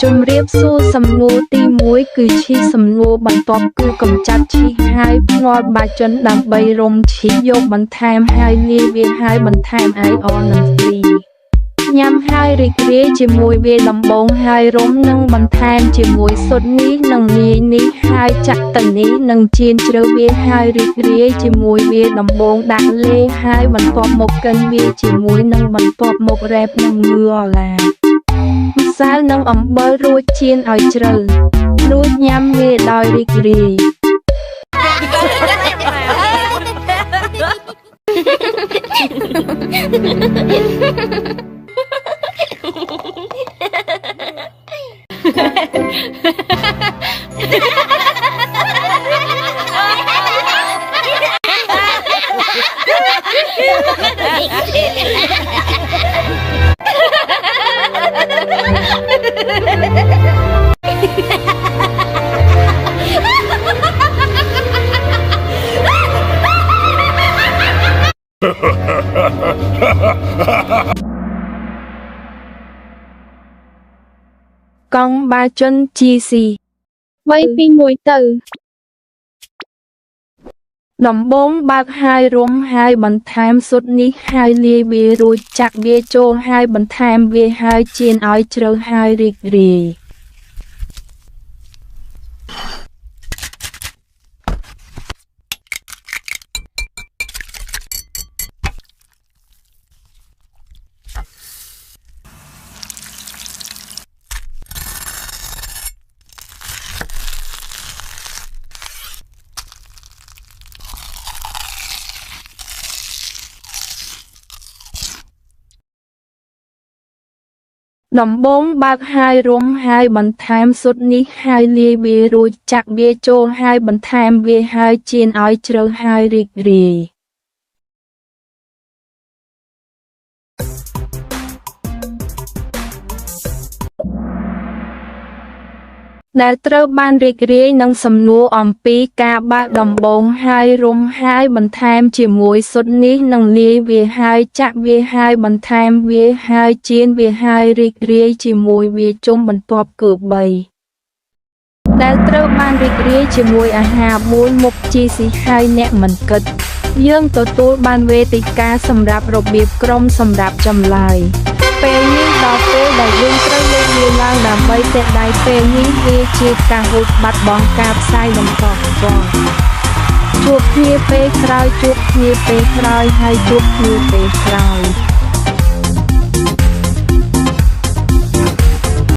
ជំរាបសួរសំណួរទី1គឺឈីសំណួរបន្ទាប់គឺកំចាត់ឈីហើយភ្នាល់បាជនដើម្បីរុំឈីយកបន្ថែមហើយលាយវាហើយបន្ថែមអៃអននិងស្ទីញ៉ាំហើយរីករាយជាមួយវាដំបងហើយរុំនិងបន្ថែមជាមួយស៊ុតនេះនិងលាយនេះហើយចាក់ទៅនេះនិងចៀនជ្រៅវាហើយរីករាយជាមួយវាដំបងដាក់លេហើយបន្ទាប់មកកិនវាជាមួយនឹងបន្ទាប់មករ៉េបនិងងឿឡាម្សៅនិងអំបិលរួចចៀនឲ្យជ្រៅរួចញ៉ាំវាដោយរីករាយកង់បាជន GC 3 2 1ទៅដំបងបើកហើយរុំហើយបន្ថែមស៊ុតនេះហើយលាយវារួចចាក់វាចូលហើយបន្ថែមវាហើយចៀនឲ្យជ្រៅហើយរីករាយដំបងបើកហើយរុំហើយបន្ថែមស៊ុតនេះហើយលាយវារួចចាក់វាចូលហើយបន្ថែមវាហើយចៀនឲ្យជ្រៅហើយរីករាយដែលត្រូវបានរីករាយនឹងសំណួរអំពីការបើកដំបងហើយរុំហើយបន្ថែមជាមួយស៊ុតនេះនិងលាយវាហើយចាក់វាហើយបន្ថែមវាហើយចៀនវាហើយរីករាយជាមួយវាជុំបន្ទាប់គឺ3ដែលត្រូវបានរីករាយជាមួយអាហារ1មុខជីស៊ីហើយអ្នកមិនគិតយើងទទួលបានវេទិកាសម្រាប់របៀបក្រុមសម្រាប់ចម្លើយពេលនេះដល់ពេលដែលយើងត្រូវលើកវាឡើងដើម្បីតែដៃពេលនេះវាជាការហូបបាត់បង់ការផ្សាយបន្តផងជួបគ្នាពេលក្រោយហើយជួបគ្នាពេលក្រោយ